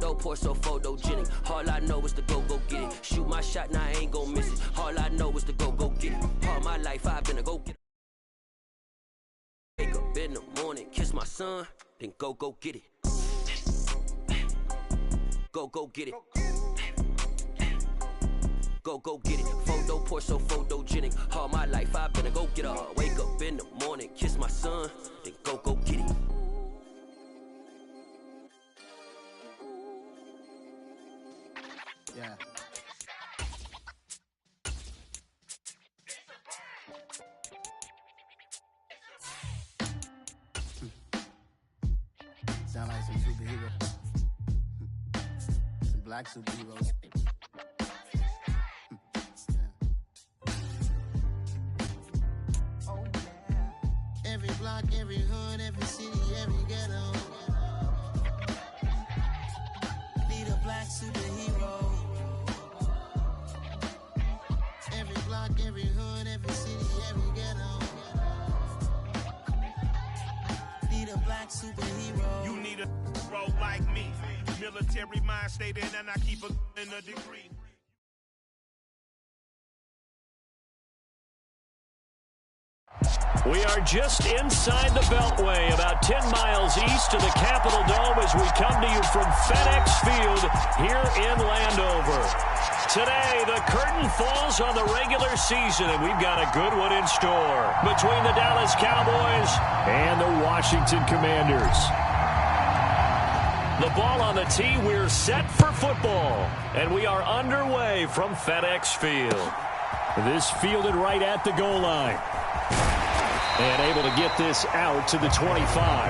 Photo poor, so photogenic. All I know is to go get it. Shoot my shot, now I ain't gon' miss it. All I know is to go get it. All my life I've been a go get it. Wake up in the morning, kiss my son, then go get it. Go get it. Go get it. Photo poor, so photogenic. All my life I've been a go getter. Wake up in the morning, kiss my son, then go get it. Yeah. Sound like some superheroes. Some black superheroes. Every block, every hood, every city, every ghetto. Need a black superhero. Every block, every hood, every city, every ghetto. Need a black superhero. You need a hero like me. Military mind state and I keep a in a degree. We are just inside the Beltway, about 10 miles east of the Capitol Dome as we come to you from FedEx Field here in Landover. Today, the curtain falls on the regular season, and we've got a good one in store between the Dallas Cowboys and the Washington Commanders. The ball on the tee, we're set for football, and we are underway from FedEx Field. This fielded right at the goal line. And able to get this out to the 25.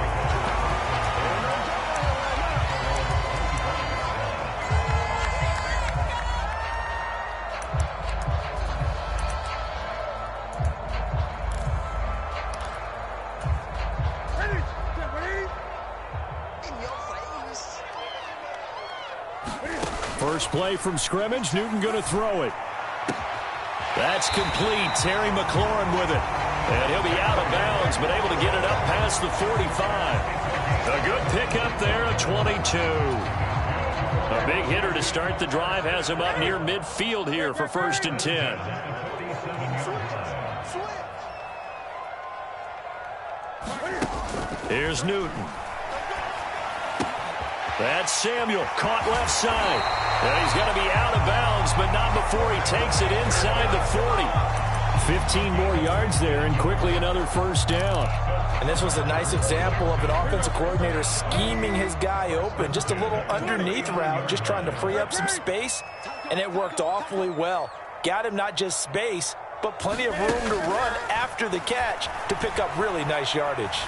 First play from scrimmage, Newton going to throw it. That's complete. Terry McLaurin with it. And he'll be out of bounds, but able to get it up past the 45. A good pickup there, a 22. A big hitter to start the drive has him up near midfield here for 1st and 10. Here's Newton. That's Samuel, caught left side. And he's going to be out of bounds, but not before he takes it inside the 40. 15 more yards there, and quickly another first down. And this was a nice example of an offensive coordinator scheming his guy open. Just a little underneath route, just trying to free up some space, and it worked awfully well. Got him not just space, but plenty of room to run after the catch to pick up really nice yardage.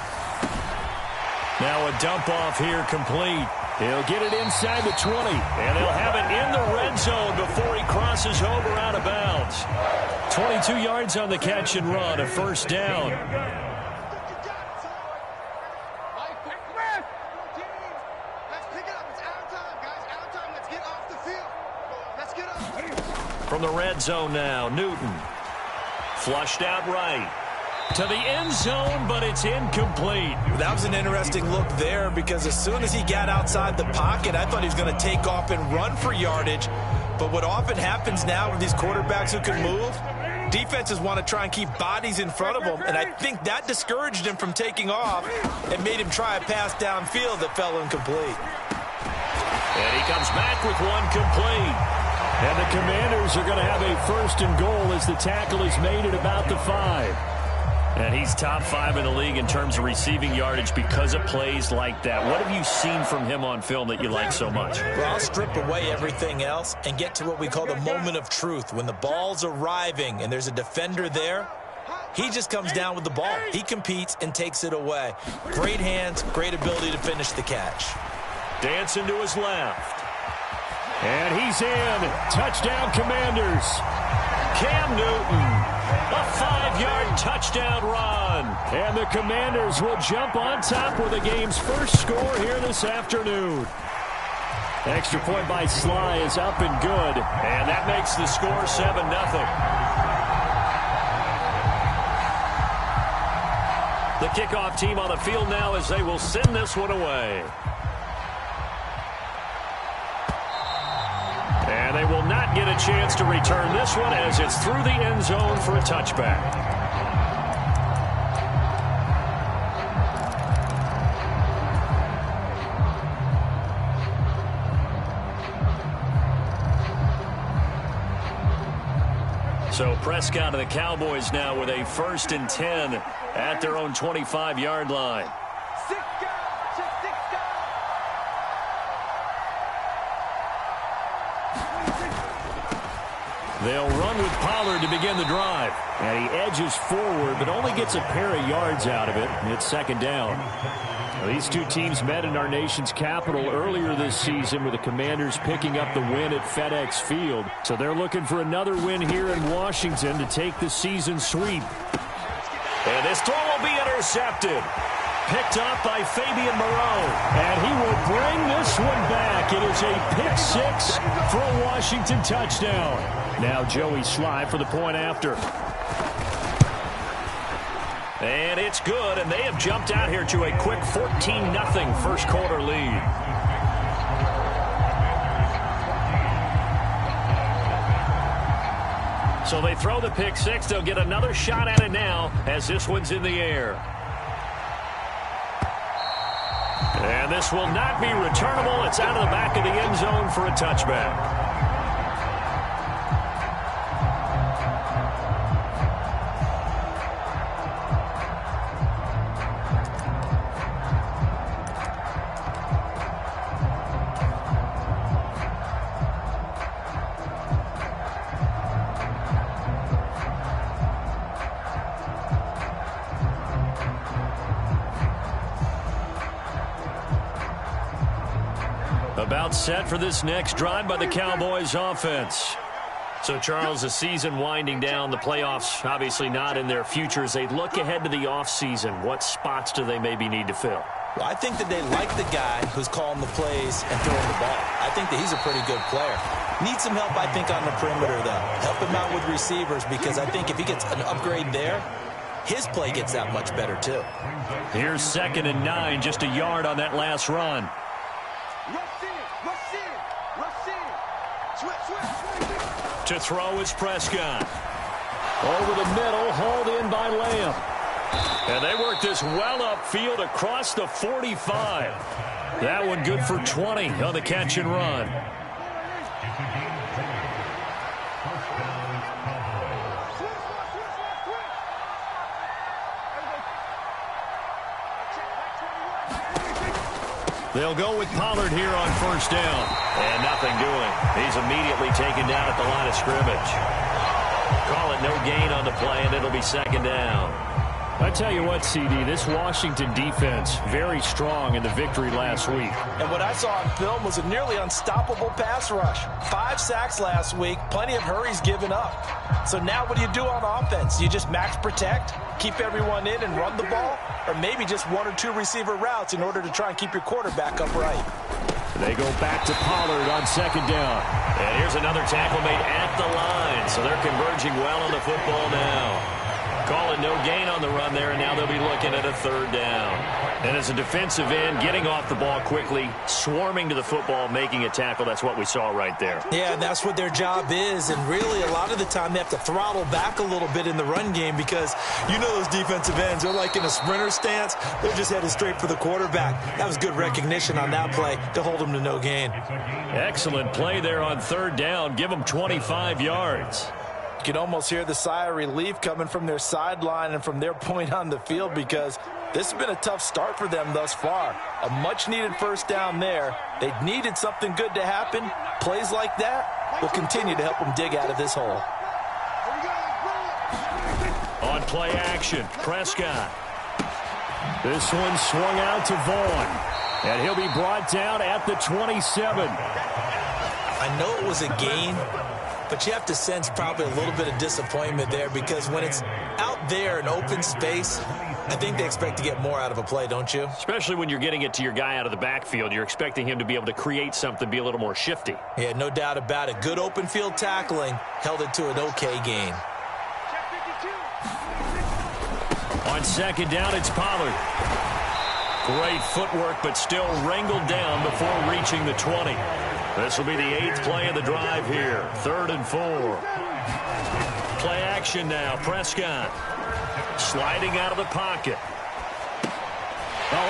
Now a dump off here complete. He'll get it inside the 20, and they'll have it in the red zone before he crosses over out of bounds. 22 yards on the catch and run, a first down. From the red zone now, Newton. Flushed out right. To the end zone, but it's incomplete. That was an interesting look there because as soon as he got outside the pocket, I thought he was going to take off and run for yardage. But what often happens now with these quarterbacks who can move, defenses want to try and keep bodies in front of them, and I think that discouraged him from taking off and made him try a pass downfield that fell incomplete. And he comes back with one complete. And the Commanders are going to have a 1st and goal as the tackle is made at about the 5. And he's top 5 in the league in terms of receiving yardage because of plays like that. What have you seen from him on film that you like so much? Well, I'll strip away everything else and get to what we call the moment of truth. When the ball's arriving and there's a defender there, he just comes down with the ball. He competes and takes it away. Great hands, great ability to finish the catch. Dancing to his left. And he's in. Touchdown, Commanders. Cam Newton. A 5-yard touchdown run. And the Commanders will jump on top with the game's first score here this afternoon. Extra point by Sly is up and good. And that makes the score 7-0. The kickoff team on the field now as they will send this one away. And they will not get a chance to return this one as it's through the end zone for a touchback. So Prescott and the Cowboys now with a 1st and 10 at their own 25-yard line. They'll run with Pollard to begin the drive. And he edges forward, but only gets a pair of yards out of it. It's 2nd down. Well, these two teams met in our nation's capital earlier this season with the Commanders picking up the win at FedEx Field. So they're looking for another win here in Washington to take the season sweep. And this throw will be intercepted. Picked up by Fabian Moreau. And he will bring this one back. It is a pick 6 for a Washington touchdown. Now Joey Sly for the point after. And it's good, and they have jumped out here to a quick 14-0 first quarter lead. So they throw the pick 6. They'll get another shot at it now as this one's in the air. And this will not be returnable. It's out of the back of the end zone for a touchback. About set for this next drive by the Cowboys offense. So, Charles, the season winding down, the playoffs obviously not in their future. As they look ahead to the offseason, what spots do they maybe need to fill? Well, I think that they like the guy who's calling the plays and throwing the ball. I think that he's a pretty good player. Needs some help, I think, on the perimeter, though. Help him out with receivers, because I think if he gets an upgrade there, his play gets that much better, too. Here's 2nd and 9, just a yard on that last run. To throw is Prescott. Over the middle, hauled in by Lamb. And they work this well upfield across the 45. That one good for 20 on the catch and run. They'll go with Pollard here on 1st down. And nothing doing. He's immediately taken down at the line of scrimmage. Call it no gain on the play, and it'll be 2nd down. I tell you what, CD, this Washington defense, very strong in the victory last week. And what I saw on film was a nearly unstoppable pass rush. 5 sacks last week, plenty of hurries given up. So now what do you do on offense? You just max protect, keep everyone in and run the ball? Or maybe just 1 or 2 receiver routes in order to try and keep your quarterback upright? They go back to Pollard on 2nd down. And here's another tackle made at the line. So they're converging well on the football now. Call it no gain on the run there, and now they'll be looking at a 3rd down. And as a defensive end, getting off the ball quickly, swarming to the football, making a tackle, that's what we saw right there. Yeah, and that's what their job is, and really a lot of the time they have to throttle back a little bit in the run game because you know those defensive ends, they're like in a sprinter stance. They're just headed straight for the quarterback. That was good recognition on that play to hold them to no gain. Excellent play there on 3rd down. Give them 25 yards. You can almost hear the sigh of relief coming from their sideline and from their point on the field because this has been a tough start for them thus far. A much-needed 1st down there. They needed something good to happen. Plays like that will continue to help them dig out of this hole. On play action, Prescott. This one swung out to Vaughn. And he'll be brought down at the 27. I know it was a gain, but you have to sense probably a little bit of disappointment there because when it's out there in open space, I think they expect to get more out of a play, don't you? Especially when you're getting it to your guy out of the backfield. You're expecting him to be able to create something, be a little more shifty. Yeah, no doubt about it. Good open field tackling held it to an okay gain. On 2nd down, it's Pollard. Great footwork, but still wrangled down before reaching the 20. This will be the 8th play of the drive here. 3rd and 4. Play action now. Prescott sliding out of the pocket.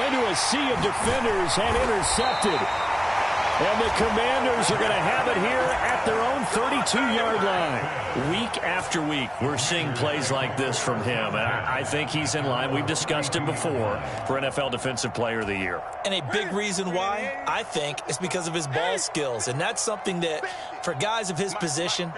Into a sea of defenders and intercepted. And the Commanders are going to have it here at their own 32-yard line. Week after week, we're seeing plays like this from him. And I think he's in line. We've discussed him before for NFL Defensive Player of the Year. And a big reason why, I think, is because of his ball skills. And that's something that, for guys of his position,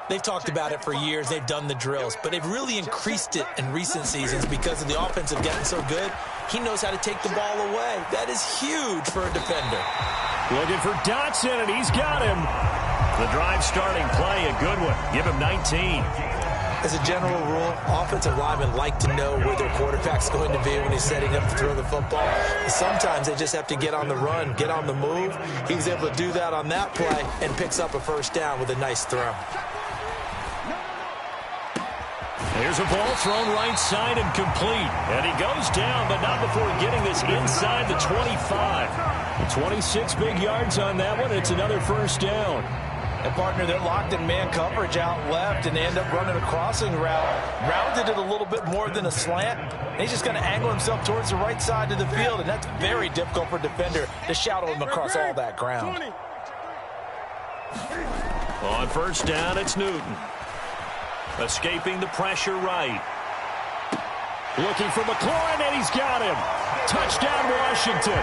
they've talked about it for years. They've done the drills. But they've really increased it in recent seasons because of the offense have gotten so good. He knows how to take the ball away. That is huge for a defender. Looking for Dotson, and he's got him. The drive starting play, a good one. Give him 19. As a general rule, offensive linemen like to know where their quarterback's going to be when he's setting up to throw the football. Sometimes they just have to get on the run, get on the move. He was able to do that on that play and picks up a first down with a nice throw. Here's a ball thrown right side and complete. And he goes down, but not before getting this inside the 25. 26 big yards on that one. It's another first down. And, partner, they're locked in man coverage out left, and they end up running a crossing route. Rounded it a little bit more than a slant. And he's just going to angle himself towards the right side of the field, and that's very difficult for a defender to shadow him across all that ground. On first down, it's Newton. Escaping the pressure right. Looking for McLaurin, and he's got him. Touchdown, Washington.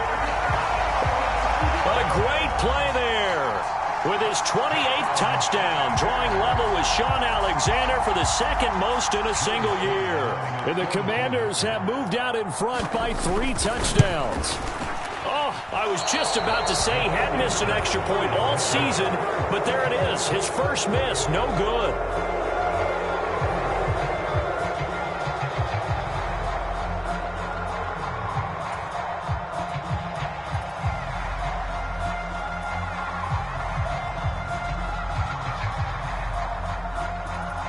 A great play there. With his 28th touchdown, drawing level with Sean Alexander for the second most in a single year. And the Commanders have moved out in front by 3 touchdowns. Oh, I was just about to say he had missed an extra point all season, but there it is. His first miss, no good.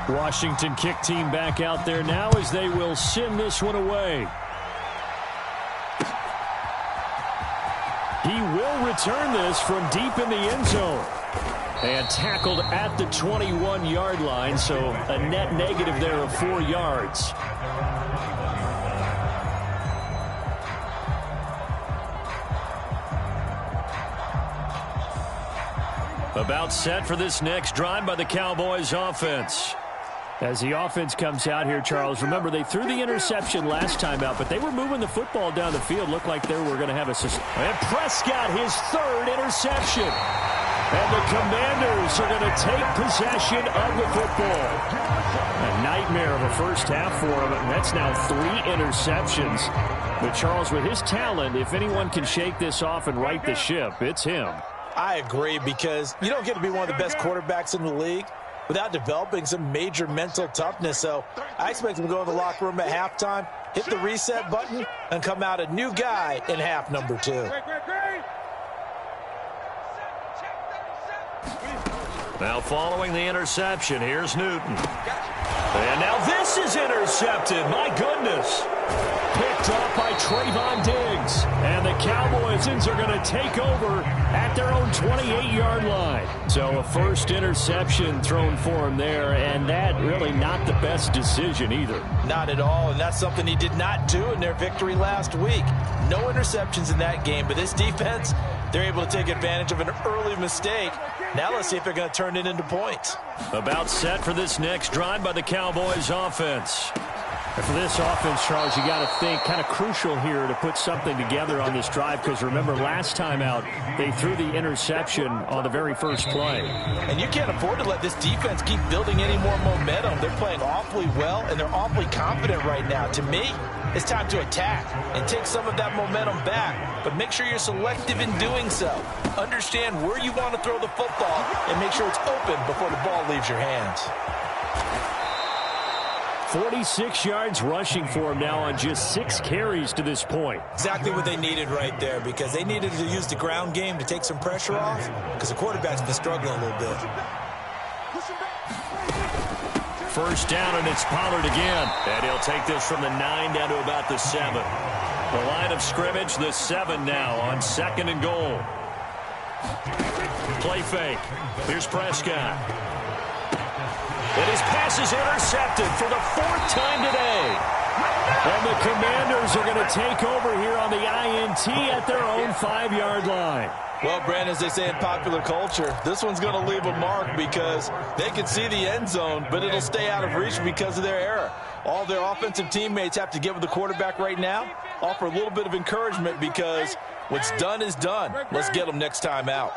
Washington kick team back out there now as they will send this one away. He will return this from deep in the end zone. And tackled at the 21-yard line, so a net negative there of 4 yards. About set for this next drive by the Cowboys offense. As the offense comes out here, Charles, remember they threw the interception last time out, but they were moving the football down the field. Looked like they were going to have a... And Prescott, his 3rd interception. And the Commanders are going to take possession of the football. A nightmare of a first half for him, and that's now 3 interceptions. But Charles, with his talent, if anyone can shake this off and right the ship, it's him. I agree, because you don't get to be one of the best quarterbacks in the league without developing some major mental toughness. So I expect him to go in the locker room at halftime, hit the reset button, and come out a new guy in half number 2. Now following the interception, here's Newton. And now this is intercepted. My goodness. Picked up by Trayvon Diggs. And the Cowboys are going to take over at their own 28-yard line. So a first interception thrown for him there, and that really not the best decision either. Not at all, and that's something he did not do in their victory last week. No interceptions in that game, but this defense, they're able to take advantage of an early mistake. Now let's see if they're going to turn it into points. About set for this next drive by the Cowboys offense. And for this offense, Charles, you got to think kind of crucial here to put something together on this drive, because remember last time out they threw the interception on the very first play. And you can't afford to let this defense keep building any more momentum. They're playing awfully well, and they're awfully confident right now. To me, it's time to attack and take some of that momentum back, but make sure you're selective in doing so. Understand where you want to throw the football and make sure it's open before the ball leaves your hands. 46 yards rushing for him now on just 6 carries to this point. Exactly what they needed right there, because they needed to use the ground game to take some pressure off, because the quarterback's been struggling a little bit. First down, and it's Pollard again. And he'll take this from the 9 down to about the 7. The line of scrimmage, the 7 now on 2nd and goal. Play fake. Here's Prescott. And his pass is intercepted for the 4th time today. And the Commanders are going to take over here on the INT at their own 5-yard line. Well, Brandon, as they say in popular culture, this one's going to leave a mark because they can see the end zone, but it'll stay out of reach because of their error. All their offensive teammates have to get with the quarterback right now, offer a little bit of encouragement because what's done is done. Let's get them next time out.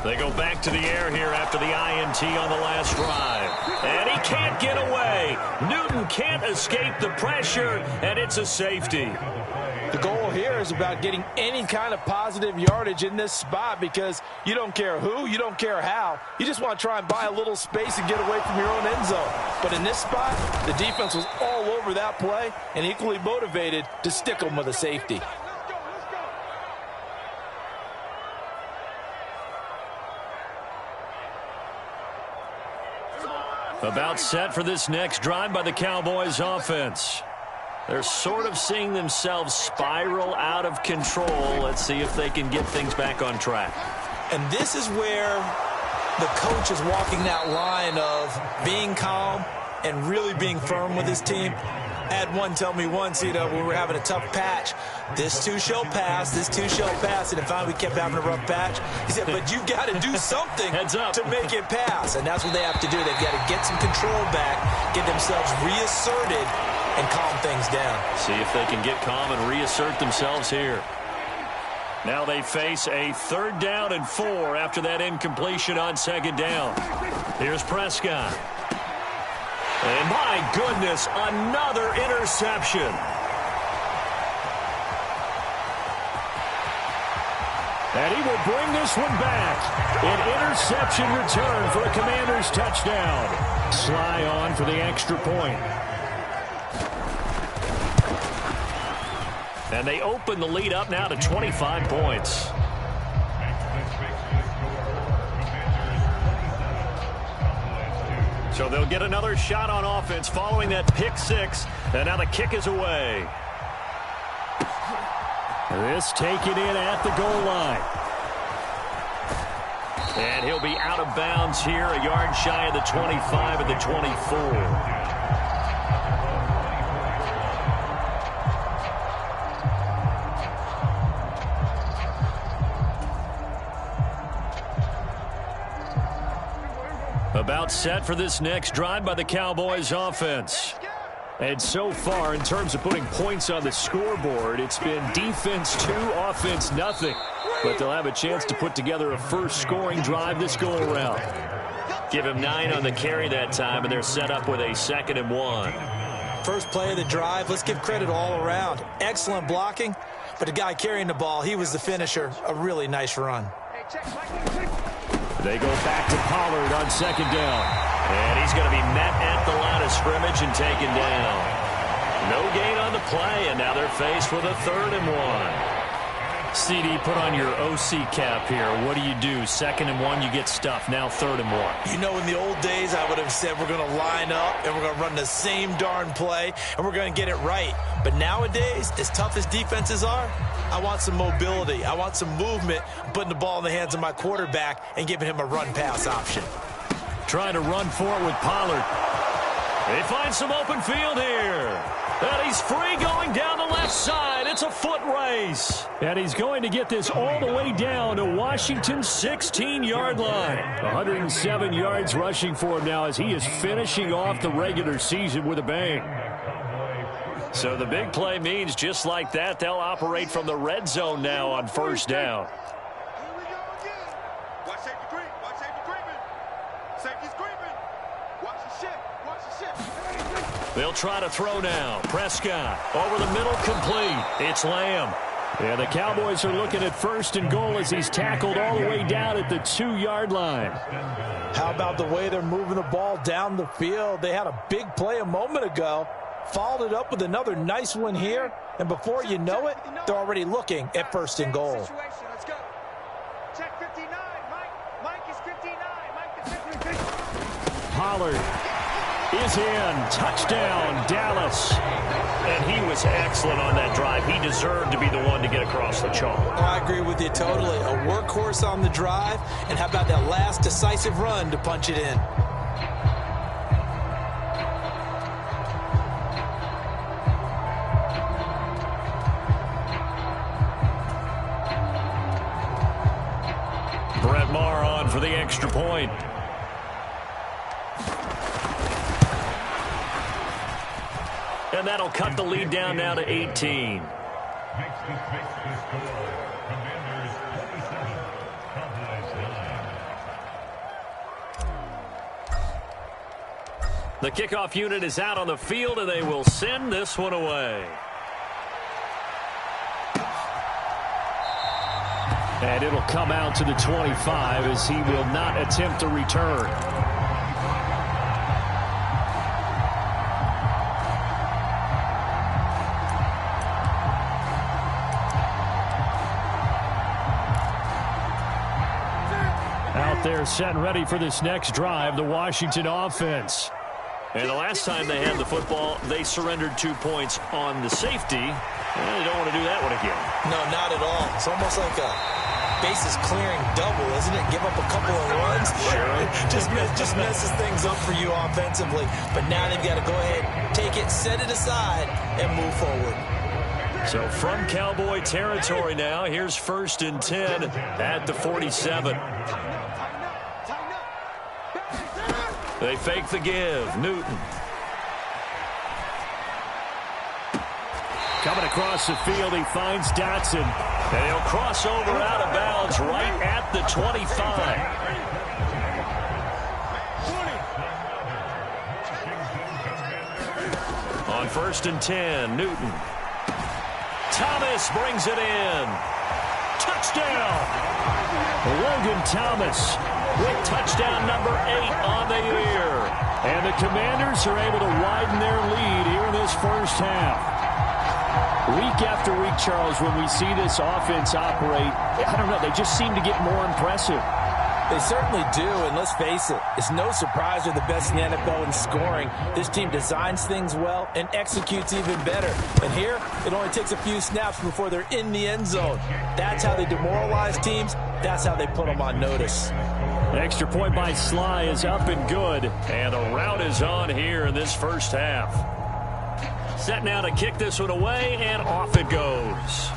They go back to the air here after the INT on the last drive. And he can't get away. Newton can't escape the pressure, and it's a safety. The goal here is about getting any kind of positive yardage in this spot because you don't care who, you don't care how. You just want to try and buy a little space and get away from your own end zone. But in this spot, the defense was all over that play and equally motivated to stick them with a safety. About set for this next drive by the Cowboys offense. They're sort of seeing themselves spiral out of control. Let's see if they can get things back on track. And this is where the coach is walking that line of being calm and really being firm with his team. I had one tell me once, when we were having a tough patch, this too shall pass, this too shall pass, and finally we kept having a rough patch. He said, but you've got to do something to make it pass, and that's what they have to do. They've got to get some control back, get themselves reasserted, and calm things down. See if they can get calm and reassert themselves here. Now they face a 3rd down and 4 after that incompletion on 2nd down. Here's Prescott. And my goodness, another interception. And he will bring this one back. An interception return for a Commanders touchdown. Sly on for the extra point. And they open the lead up now to 25 points. So they'll get another shot on offense following that pick 6. And now the kick is away. This taken in at the goal line. And he'll be out of bounds here, a yard shy of the 25 at the 24. About set for this next drive by the Cowboys offense. And so far, in terms of putting points on the scoreboard, it's been defense 2, offense nothing. But they'll have a chance to put together a first scoring drive this go-around. Give him 9 on the carry that time, and they're set up with a 2nd and 1. First play of the drive, let's give credit all around. Excellent blocking, but the guy carrying the ball, he was the finisher. A really nice run. They go back to Pollard on 2nd down. And he's going to be met at the line of scrimmage and taken down. No gain on the play, and now they're faced with a 3rd and 1. CD, put on your OC cap here. What do? 2nd and 1, you get stuffed. Now 3rd and 1. In the old days, I would have said we're going to line up and we're going to run the same darn play and we're going to get it right. But nowadays, as tough as defenses are, I want some mobility. I want some movement, putting the ball in the hands of my quarterback and giving him a run-pass option. Trying to run for it with Pollard. They find some open field here. And he's free going down the left side. It's a foot race. And he's going to get this all the way down to Washington's 16-yard line. 107 yards rushing for him now as he is finishing off the regular season with a bang. So the big play means just like that, they'll operate from the red zone now on 1st down. They'll try to throw now. Prescott over the middle, complete. It's Lamb. Yeah, the Cowboys are looking at 1st and goal as he's tackled all the way down at the 2-yard line. How about the way they're moving the ball down the field? They had a big play a moment ago, followed it up with another nice one here, and before you know it, they're already looking at 1st and goal. Let's go. Check 59. Mike is 59. Mike the 59. Pollard. is in. Touchdown, Dallas. And he was excellent on that drive. He deserved to be the one to get across the chalk. Oh, I agree with you totally. A workhorse on the drive, and how about that last decisive run to punch it in? Brett Maher on for the extra point. And that'll cut the lead down now to 18. The kickoff unit is out on the field, and they will send this one away. And it'll come out to the 25 as he will not attempt to return. Out there set and ready for this next drive, the Washington offense. And the last time they had the football, they surrendered 2 points on the safety. And they don't want to do that one again. No, not at all. It's almost like a bases clearing double, isn't it? Give up a couple of runs. Sure. just messes things up for you offensively. But now they've got to go ahead, take it, set it aside, and move forward. So from Cowboy territory now, here's 1st and 10 at the 47. They fake the give. Newton. Coming across the field, he finds Dotson. And he'll cross over out of bounds right at the 25. On 1st and 10, Newton. Thomas brings it in. Touchdown! Logan Thomas with touchdown number 8 on the year. And the Commanders are able to widen their lead here in this first half. Week after week, Charles, when we see this offense operate, I don't know, they just seem to get more impressive. They certainly do, and let's face it, it's no surprise they're the best in the NFL in scoring. This team designs things well and executes even better. And here, it only takes a few snaps before they're in the end zone. That's how they demoralize teams. That's how they put them on notice. An extra point by Sly is up and good. And the route is on here in this first half. Set now to kick this one away, and off it goes.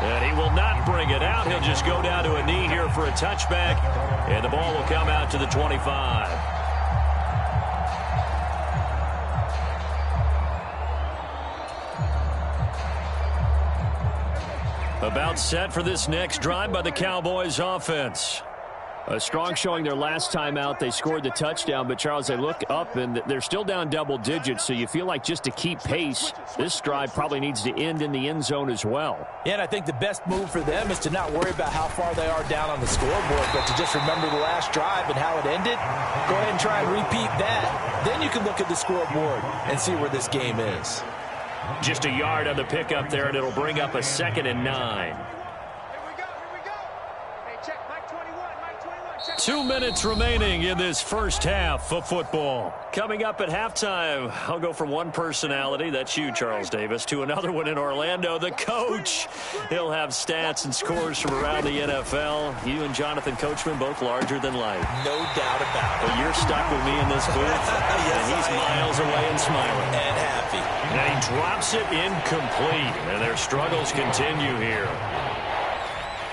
And he will not bring it out. He'll just go down to a knee here for a touchback, and the ball will come out to the 25. About set for this next drive by the Cowboys offense. A strong showing their last time out. They scored the touchdown, but, Charles, they look up, and they're still down double digits, so you feel like just to keep pace, this drive probably needs to end in the end zone as well. Yeah, and I think the best move for them is to not worry about how far they are down on the scoreboard, but to just remember the last drive and how it ended. Go ahead and try and repeat that. Then you can look at the scoreboard and see where this game is. Just a yard on the pickup there, and it'll bring up a 2nd and 9. 2 minutes remaining in this first half of football. Coming up at halftime, I'll go from one personality, that's you, Charles Davis, to another one in Orlando, the coach. He'll have stats and scores from around the NFL. You and Jonathan Coachman, both larger than life. No doubt about it. But you're stuck with me in this booth, Yes, and he's miles away and smiling. And happy. And he drops it incomplete, and their struggles continue here.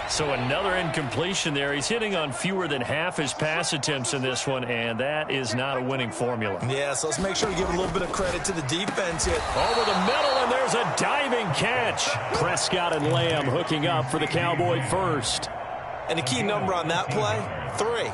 So another incompletion there. He's hitting on fewer than half his pass attempts in this one, and that is not a winning formula. Yeah, so let's make sure we give a little bit of credit to the defense here. Over the middle, and there's a diving catch. Prescott and Lamb hooking up for the Cowboy first. And the key number on that play, 3.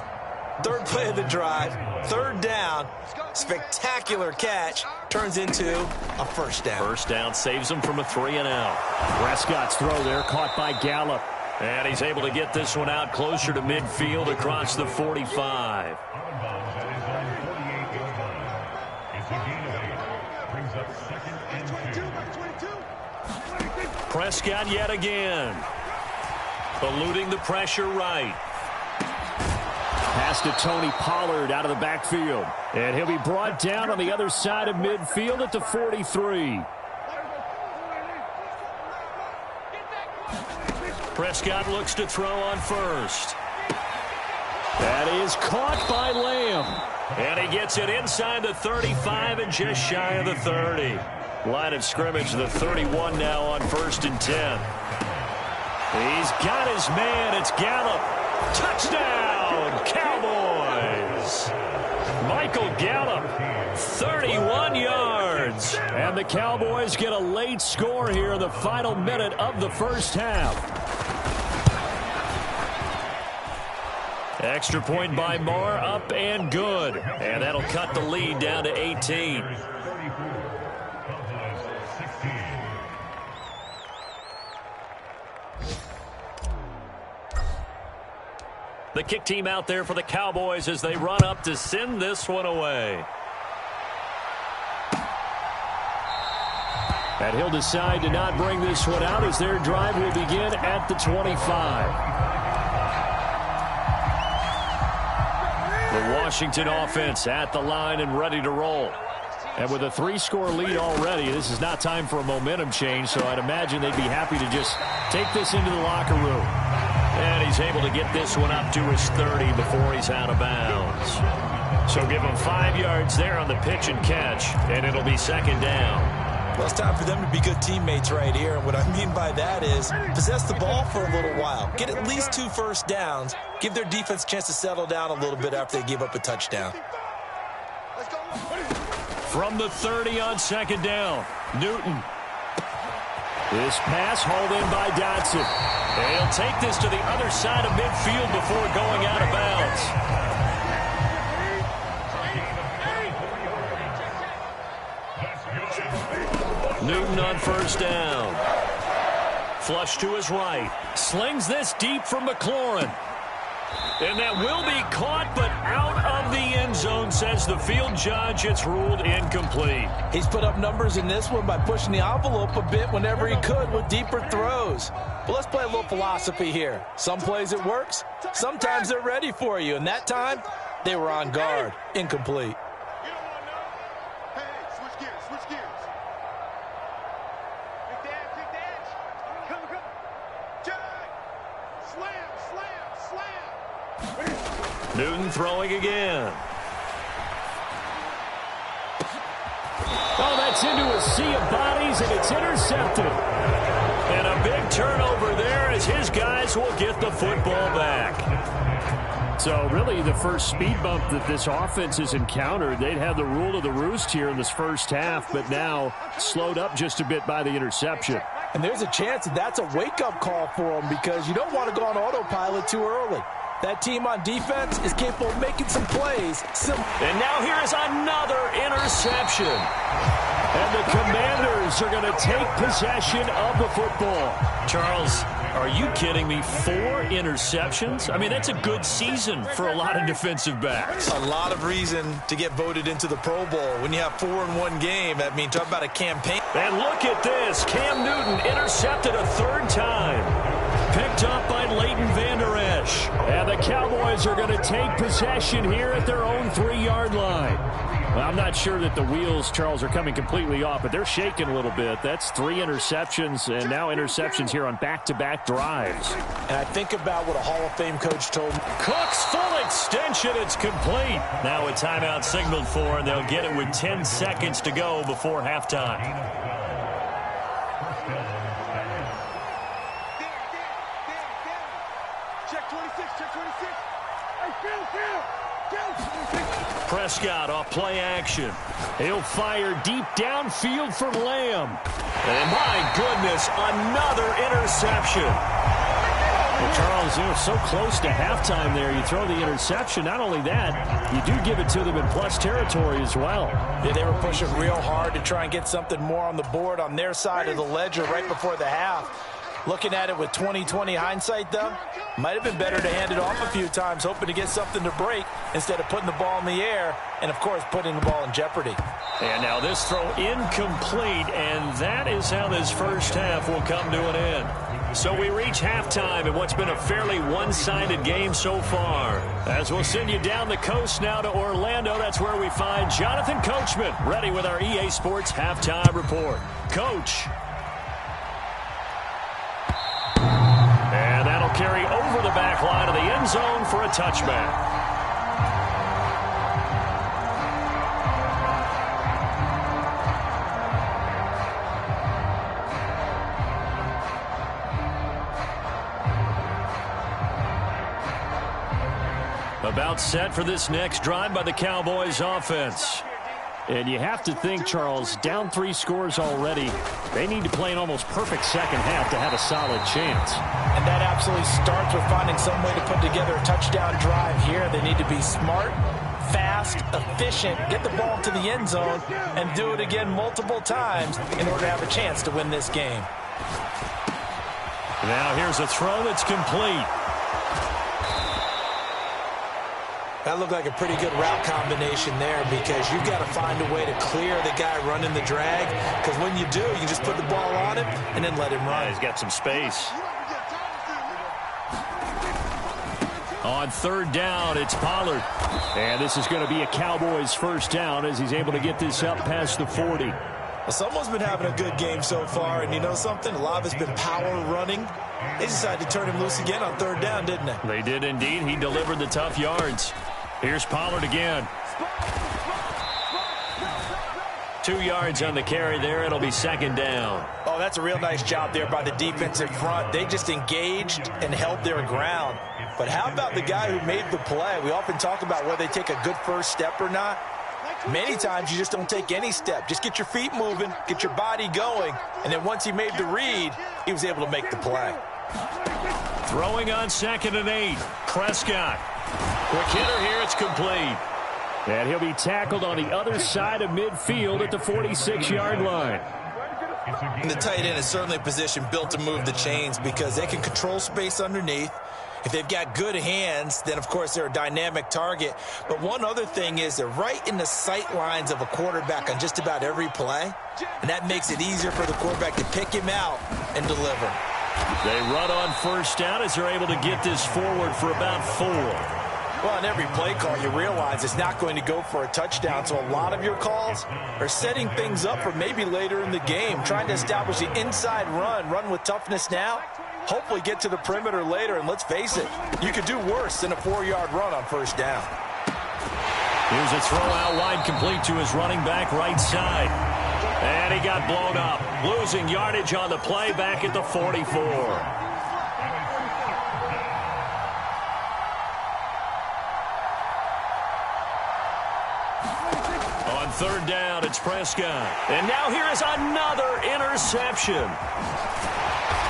Third play of the drive, 3rd down, spectacular catch, turns into a first down. First down saves him from a 3-and-out. Prescott's throw there caught by Gallup. And he's able to get this one out closer to midfield across the 45. Prescott yet again. Eluding the pressure right. Pass to Tony Pollard out of the backfield. And he'll be brought down on the other side of midfield at the 43. Prescott looks to throw on first. That is caught by Lamb. And he gets it inside the 35 and just shy of the 30. Line of scrimmage, the 31 now on 1st and 10. He's got his man. It's Gallup. Touchdown, Cowboys. Michael Gallup, 31 yards. And the Cowboys get a late score here in the final minute of the first half. Extra point by Marr, up and good. And that'll cut the lead down to 18. The kick team out there for the Cowboys as they run up to send this one away. And he'll decide to not bring this one out as their drive will begin at the 25. The Washington offense at the line and ready to roll. And with a 3-score lead already, this is not time for a momentum change, so I'd imagine they'd be happy to just take this into the locker room. And he's able to get this one up to his 30 before he's out of bounds. So give him 5 yards there on the pitch and catch, and it'll be 2nd down. Well, it's time for them to be good teammates right here. And what I mean by that is possess the ball for a little while. Get at least 2 first downs. Give their defense a chance to settle down a little bit after they give up a touchdown. From the 30 on 2nd down, Newton. This pass hauled in by Dotson. And he'll take this to the other side of midfield before going out of bounds. Newton on 1st down. Flush to his right. Slings this deep from McLaurin. And that will be caught, but out of the end zone, says the field judge. It's ruled incomplete. He's put up numbers in this one by pushing the envelope a bit whenever he could with deeper throws. But let's play a little philosophy here. Some plays it works. Sometimes they're ready for you. And that time, they were on guard. Incomplete. Newton throwing again. Oh, that's into a sea of bodies, and it's intercepted. And a big turnover there as his guys will get the football back. So really the first speed bump that this offense has encountered. They'd had the rule of the roost here in this first half, but now slowed up just a bit by the interception. And there's a chance that that's a wake-up call for them because you don't want to go on autopilot too early. That team on defense is capable of making some plays. And now here is another interception. And the Commanders are going to take possession of the football. Charles, are you kidding me? 4 interceptions? I mean, that's a good season for a lot of defensive backs. A lot of reason to get voted into the Pro Bowl. When you have 4 in one game, that means talk about a campaign. And look at this. Cam Newton intercepted a 3rd time. Picked up by Leighton Vander Esch. And the Cowboys are going to take possession here at their own 3-yard line. Well, I'm not sure that the wheels, Charles, are coming completely off, but they're shaking a little bit. That's 3 interceptions, and now interceptions here on back-to-back drives. And I think about what a Hall of Fame coach told me. Cook's full extension. It's complete. Now a timeout signaled for, and they'll get it with 10 seconds to go before halftime. Prescott off play action. He'll fire deep downfield for Lamb. And my goodness, another interception. Well, Charles, you're so close to halftime there. You throw the interception. Not only that, you do give it to them in plus territory as well. Yeah, they were pushing real hard to try and get something more on the board on their side of the ledger right before the half. Looking at it with 20/20 hindsight, though, might have been better to hand it off a few times, hoping to get something to break instead of putting the ball in the air and, of course, putting the ball in jeopardy. And now this throw incomplete, and that is how this first half will come to an end. So we reach halftime in what's been a fairly one-sided game so far. As we'll send you down the coast now to Orlando, that's where we find Jonathan Coachman, ready with our EA Sports Halftime Report. Coach. And that'll carry over the back line of the end zone for a touchback. About set for this next drive by the Cowboys offense. And you have to think, Charles, down 3 scores already. They need to play an almost perfect second half to have a solid chance. And that absolutely starts with finding some way to put together a touchdown drive here. They need to be smart, fast, efficient, get the ball to the end zone, and do it again multiple times in order to have a chance to win this game. Now here's a throw that's complete. That looked like a pretty good route combination there because you've got to find a way to clear the guy running the drag, because when you do, you can just put the ball on him and then let him run. Yeah, he's got some space. On third down, it's Pollard. And this is going to be a Cowboys first down as he's able to get this up past the 40. Well, someone's been having a good game so far, and you know something? A lot of it's been power running. They decided to turn him loose again on third down, didn't they? They did indeed. He delivered the tough yards. Here's Pollard again. 2 yards on the carry there. It'll be second down. Oh, that's a real nice job there by the defensive front. They just engaged and held their ground. But how about the guy who made the play? We often talk about whether they take a good first step or not. Many times you just don't take any step. Just get your feet moving, get your body going, and then once he made the read, he was able to make the play. Throwing on 2nd and 8. Prescott. Quick hitter here. It's complete. And he'll be tackled on the other side of midfield at the 46-yard line. And the tight end is certainly a position built to move the chains because they can control space underneath. If they've got good hands, then, of course, they're a dynamic target. But one other thing is they're right in the sight lines of a quarterback on just about every play, and that makes it easier for the quarterback to pick him out and deliver. They run on first down as they're able to get this forward for about 4. Well, in every play call, you realize it's not going to go for a touchdown, so a lot of your calls are setting things up for maybe later in the game, trying to establish the inside run with toughness now, hopefully get to the perimeter later, and let's face it, you could do worse than a 4-yard run on first down. Here's a throw out wide, complete to his running back right side. And he got blown up, losing yardage on the play back at the 44. On third down, it's Prescott. And now here is another interception.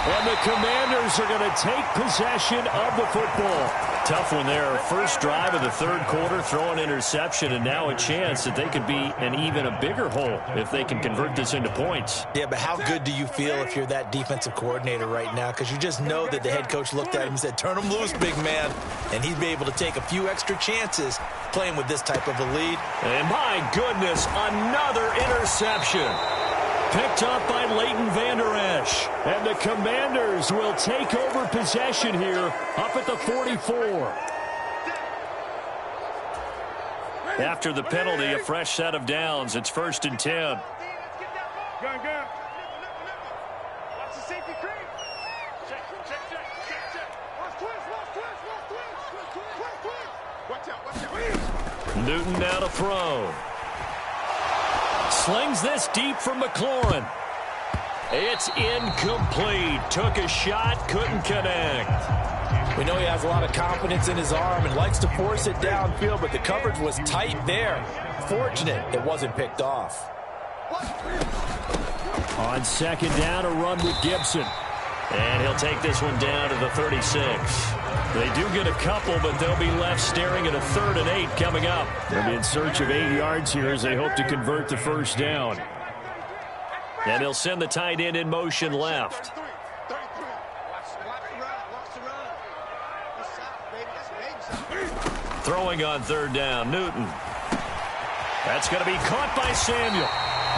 And the Commanders are going to take possession of the football. Tough one there. First drive of the third quarter, throw an interception, and now a chance that they could be an even a bigger hole if they can convert this into points. Yeah, but how good do you feel if you're that defensive coordinator right now? Because you just know that the head coach looked at him and said, turn him loose, big man. And he'd be able to take a few extra chances playing with this type of a lead. And my goodness, another interception. Picked up by Leighton Vander Esch. And the Commanders will take over possession here up at the 44. After the penalty, a fresh set of downs. It's 1st and 10. Go. Watch the safety creep. Check. Watch out. Newton now to throw. Slings this deep from McLaurin. It's incomplete. Took a shot, couldn't connect. We know he has a lot of confidence in his arm and likes to force it downfield, but the coverage was tight there. Fortunate it wasn't picked off. On second down, a run with Gibson. And he'll take this one down to the 36. They do get a couple, but they'll be left staring at a 3rd and 8 coming up. They'll be in search of 8 yards here as they hope to convert the first down. And he'll send the tight end in motion left. Throwing on third down, Newton. That's going to be caught by Samuel.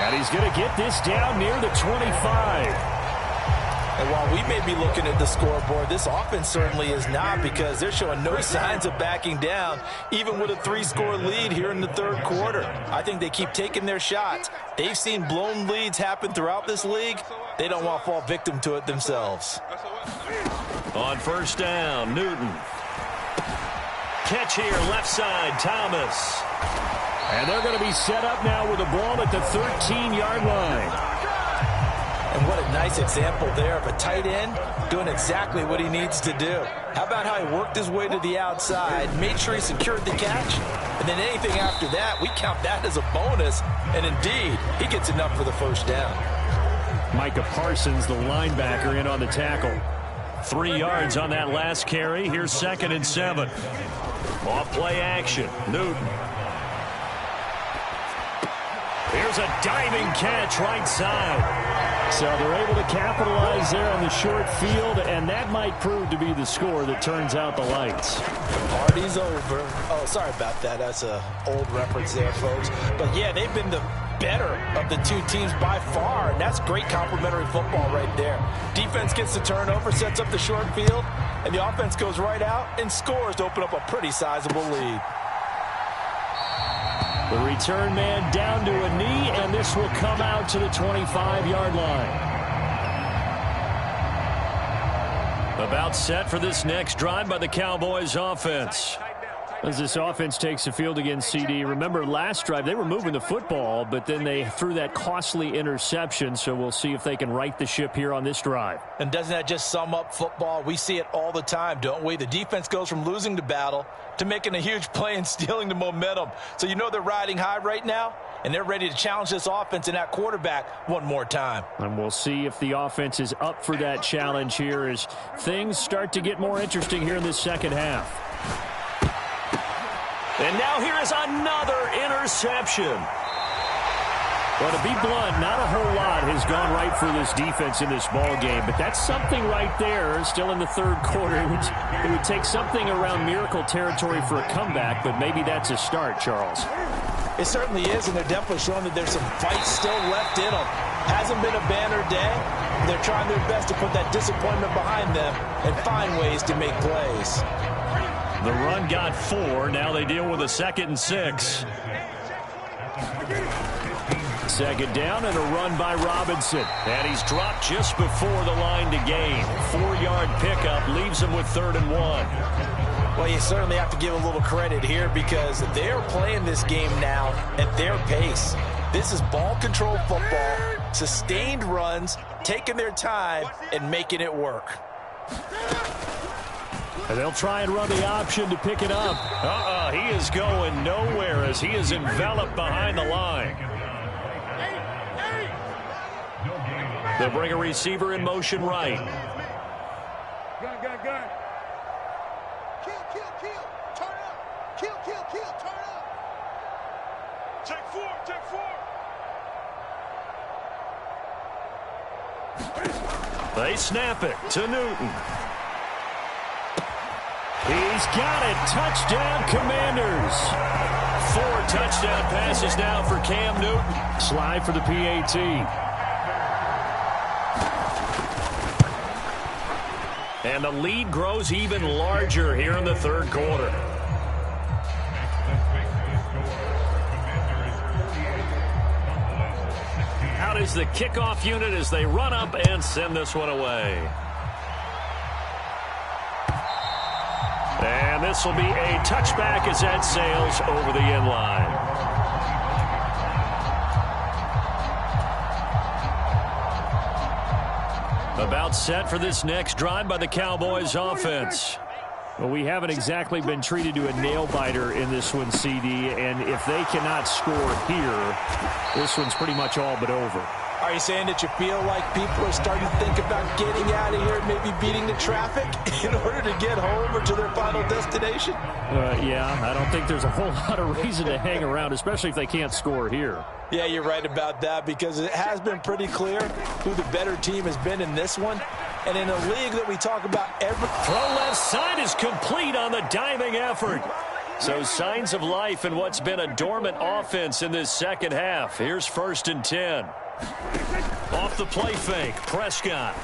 And he's going to get this down near the 25. And while we may be looking at the scoreboard, this offense certainly is not, because they're showing no signs of backing down, even with a 3-score lead here in the third quarter. I think they keep taking their shots. They've seen blown leads happen throughout this league. They don't want to fall victim to it themselves. On first down, Newton. Catch here, left side, Thomas. And they're going to be set up now with the ball at the 13-yard line. And what a nice example there of a tight end doing exactly what he needs to do. How about how he worked his way to the outside, made sure he secured the catch, and then anything after that, we count that as a bonus. And indeed, he gets enough for the first down. Micah Parsons, the linebacker, in on the tackle. 3 yards on that last carry. Here's 2nd and 7. Off play action. Newton. Here's a diving catch right side. So they're able to capitalize there on the short field, and that might prove to be the score that turns out the lights. The party's over. Oh, sorry about that. That's an old reference there, folks. But, yeah, they've been the better of the two teams by far, and that's great complimentary football right there. Defense gets the turnover, sets up the short field, and the offense goes right out and scores to open up a pretty sizable lead. The return man down to a knee, and this will come out to the 25-yard line. About set for this next drive by the Cowboys offense. As this offense takes the field against CD, remember last drive they were moving the football, but then they threw that costly interception, so we'll see if they can right the ship here on this drive. And doesn't that just sum up football? We see it all the time, don't we? The defense goes from losing the battle to making a huge play and stealing the momentum. So you know they're riding high right now, and they're ready to challenge this offense and that quarterback one more time. And we'll see if the offense is up for that challenge here as things start to get more interesting here in this second half. And now here is another interception. Well, to be blunt, not a whole lot has gone right for this defense in this ball game, but that's something right there still in the third quarter. It would take something around miracle territory for a comeback, but maybe that's a start, Charles. It certainly is, and they're definitely showing that there's some fight still left in them. Hasn't been a banner day. They're trying their best to put that disappointment behind them and find ways to make plays. The run got 4. Now they deal with a 2nd and 6. Second down and a run by Robinson. And he's dropped just before the line to gain. 4-yard pickup leaves him with 3rd and 1. Well, you certainly have to give a little credit here because they're playing this game now at their pace. This is ball control football, sustained runs, taking their time, and making it work. And they'll try and run the option to pick it up. He is going nowhere as he is enveloped behind the line. They'll bring a receiver in motion right. Gun. Kill. Turn up. Kill. Turn up. Check 4. They snap it to Newton. He's got it. Touchdown, Commanders. 4 touchdown passes now for Cam Newton. Slide for the PAT. And the lead grows even larger here in the third quarter. Out is the kickoff unit as they run up and send this one away. And this will be a touchback as that sails over the end line. About set for this next drive by the Cowboys offense. Well, we haven't exactly been treated to a nail-biter in this one, CD, and if they cannot score here, this one's pretty much all but over. Are you saying that you feel like people are starting to think about getting out of here, maybe beating the traffic in order to get home or to their final destination? Yeah, I don't think there's a whole lot of reason to hang around, especially if they can't score here. Yeah, you're right about that because it has been pretty clear who the better team has been in this one. And in a league that we talk about every... Throw left side is complete on the diving effort. So signs of life in what's been a dormant offense in this second half. Here's 1st and 10. Off the play fake, Prescott.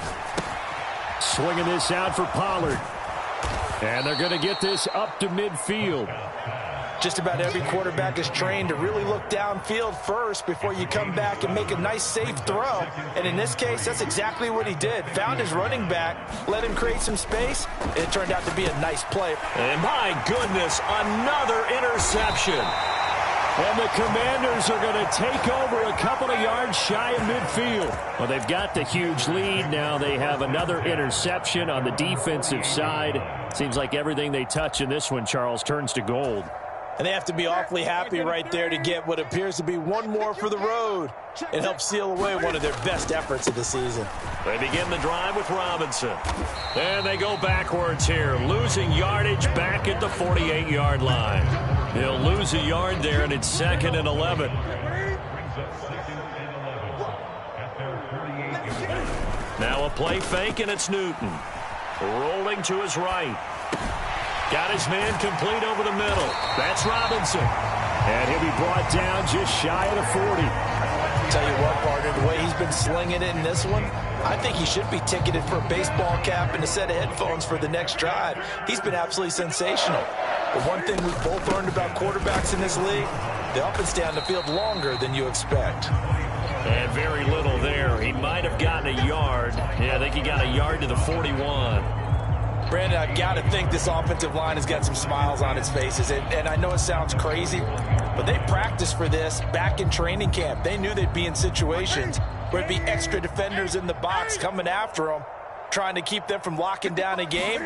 Swinging this out for Pollard. And they're going to get this up to midfield. Just about every quarterback is trained to really look downfield first before you come back and make a nice, safe throw. And in this case, that's exactly what he did. Found his running back, let him create some space. It turned out to be a nice play. And my goodness, another interception. And the Commanders are going to take over a couple of yards shy of midfield. Well, they've got the huge lead. Now they have another interception on the defensive side. Seems like everything they touch in this one, Charles, turns to gold. And they have to be awfully happy right there to get what appears to be one more for the road. It helps seal away one of their best efforts of the season. They begin the drive with Robinson. And they go backwards here, losing yardage back at the 48-yard line. They'll lose a yard there, and it's 2nd and 11. Now a play fake, and it's Newton. Rolling to his right. Got his man complete over the middle. That's Robinson. And he'll be brought down just shy of the 40. Tell you what, partner, the way he's been slinging it in this one, I think he should be ticketed for a baseball cap and a set of headphones for the next drive. He's been absolutely sensational. But one thing we've both learned about quarterbacks in this league, they often stay on the field longer than you expect. And very little there. He might have gotten a yard. Yeah, I think he got a yard to the 41. Brandon, I've got to think this offensive line has got some smiles on its faces. And I know it sounds crazy, but they practiced for this back in training camp. They knew they'd be in situations where it'd be extra defenders in the box coming after them, trying to keep them from locking down a game.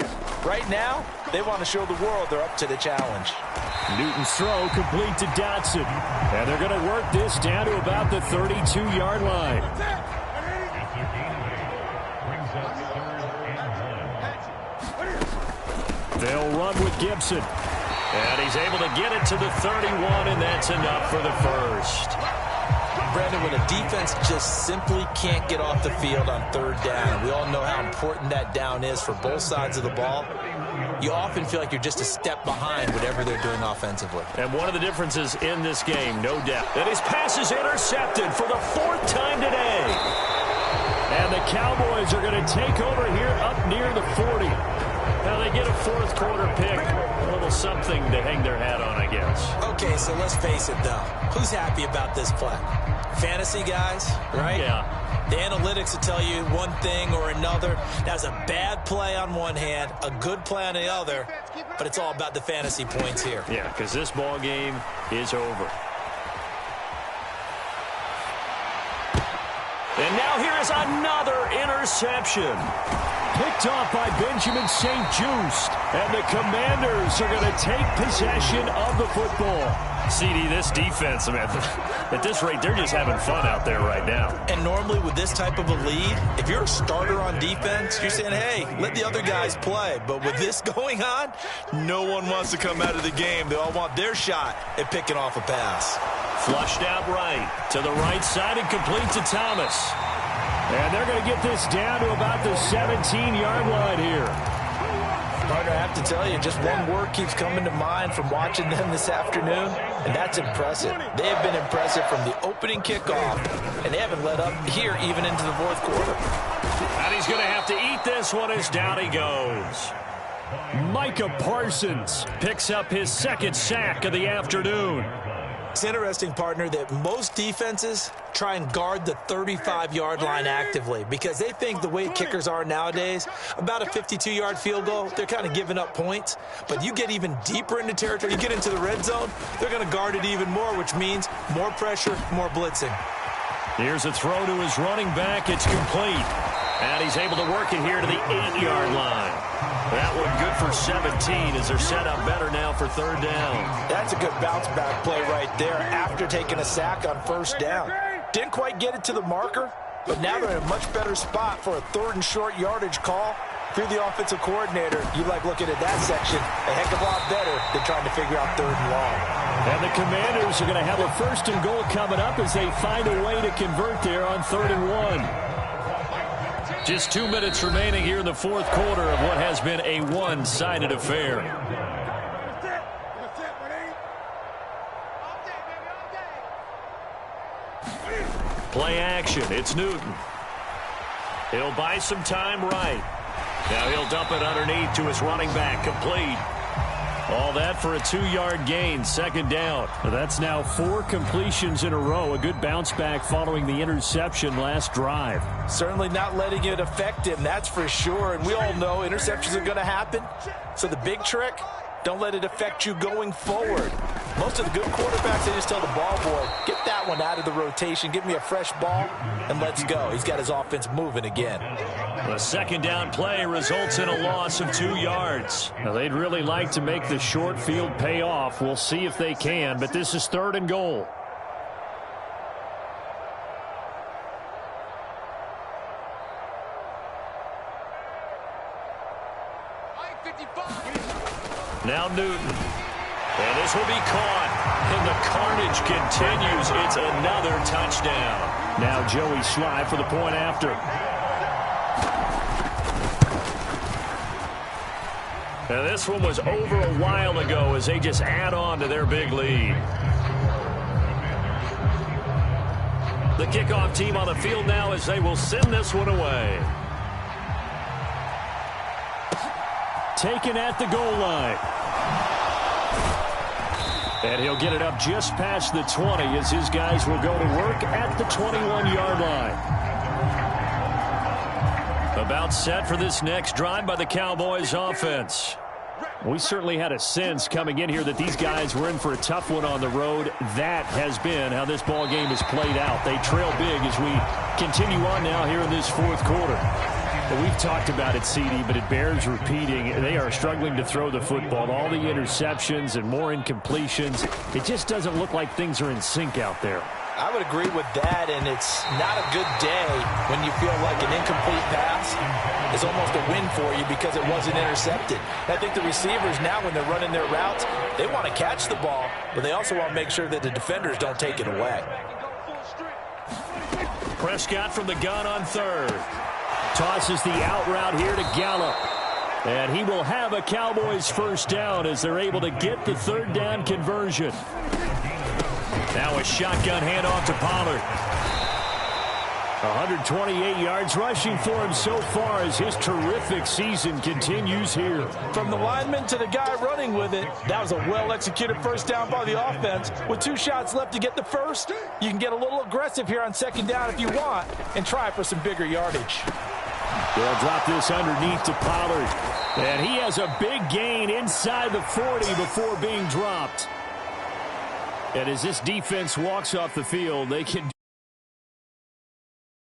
Right now, they want to show the world they're up to the challenge. Newton's throw complete to Dotson. And they're going to work this down to about the 32-yard line. They'll run with Gibson. And he's able to get it to the 31, and that's enough for the first. Brandon, when a defense just simply can't get off the field on 3rd down, and we all know how important that down is for both sides of the ball, you often feel like you're just a step behind whatever they're doing offensively. And one of the differences in this game, no doubt, that his pass is intercepted for the 4th time today. And the Cowboys are going to take over here up near the 40. Now they get a 4th quarter pick. A little something to hang their hat on, I guess. Okay, so let's face it, though. Who's happy about this play? Fantasy guys, right? Yeah. The analytics will tell you one thing or another. That's a bad play on one hand, a good play on the other, but it's all about the fantasy points here. Yeah, because this ball game is over. And now here is another interception. Picked off by Benjamin St. Just. And the Commanders are going to take possession of the football. CD, this defense, man, at this rate, they're just having fun out there right now. And normally with this type of a lead, if you're a starter on defense, you're saying, hey, let the other guys play. But with this going on, no one wants to come out of the game. They all want their shot at picking off a pass. Flushed out right to the right side and complete to Thomas. And they're going to get this down to about the 17-yard line here. Partner, I have to tell you, just one word keeps coming to mind from watching them this afternoon, and that's impressive. They have been impressive from the opening kickoff, and they haven't let up here even into the 4th quarter. And he's going to have to eat this one as down he goes. Micah Parsons picks up his 2nd sack of the afternoon. It's interesting, partner, that most defenses try and guard the 35-yard line actively because they think the way kickers are nowadays, about a 52-yard field goal, they're kind of giving up points. But you get even deeper into territory, you get into the red zone, they're going to guard it even more, which means more pressure, more blitzing. Here's a throw to his running back. It's complete. And he's able to work it here to the 8-yard line. That one good for 17 as they're set up better now for 3rd down. That's a good bounce-back play right there after taking a sack on 1st down. Didn't quite get it to the marker, but now they're in a much better spot for a 3rd and short yardage call. If you're the offensive coordinator, you like looking at that section a heck of a lot better than trying to figure out 3rd and long. And the Commanders are going to have a 1st and goal coming up as they find a way to convert there on 3rd and 1. Just 2 minutes remaining here in the 4th quarter of what has been a one-sided affair. Play action. It's Newton. He'll buy some time right. Now he'll dump it underneath to his running back, complete. All that for a 2-yard gain, second down. That's now 4 completions in a row. A good bounce back following the interception last drive. Certainly not letting it affect him, that's for sure. And we all know interceptions are going to happen. So the big trick, don't let it affect you going forward. Most of the good quarterbacks, they just tell the ball boy, get that one out of the rotation, give me a fresh ball, and let's go. He's got his offense moving again. The second down play results in a loss of 2 yards. Now, they'd really like to make the short field pay off. We'll see if they can, but this is 3rd and goal. Now Newton. And this will be caught. And the carnage continues. It's another touchdown. Now Joey Sly for the point after. And this one was over a while ago as they just add on to their big lead. The kickoff team on the field now as they will send this one away. Taken at the goal line. And he'll get it up just past the 20 as his guys will go to work at the 21-yard line. About set for this next drive by the Cowboys offense. We certainly had a sense coming in here that these guys were in for a tough one on the road. That has been how this ball game has played out. They trail big as we continue on now here in this 4th quarter. Well, we've talked about it, CD, but it bears repeating. They are struggling to throw the football. All the interceptions and more incompletions. It just doesn't look like things are in sync out there. I would agree with that, and it's not a good day when you feel like an incomplete pass is almost a win for you because it wasn't intercepted. I think the receivers now, when they're running their routes, they want to catch the ball, but they also want to make sure that the defenders don't take it away. Prescott from the gun on 3rd. Tosses the out route here to Gallup. And he will have a Cowboys first down as they're able to get the 3rd down conversion. Now a shotgun handoff to Pollard. 128 yards rushing for him so far as his terrific season continues here. From the lineman to the guy running with it, that was a well-executed first down by the offense. With 2 shots left to get the first, you can get a little aggressive here on 2nd down if you want and try for some bigger yardage. They'll drop this underneath to Pollard. And he has a big gain inside the 40 before being dropped. And as this defense walks off the field, they can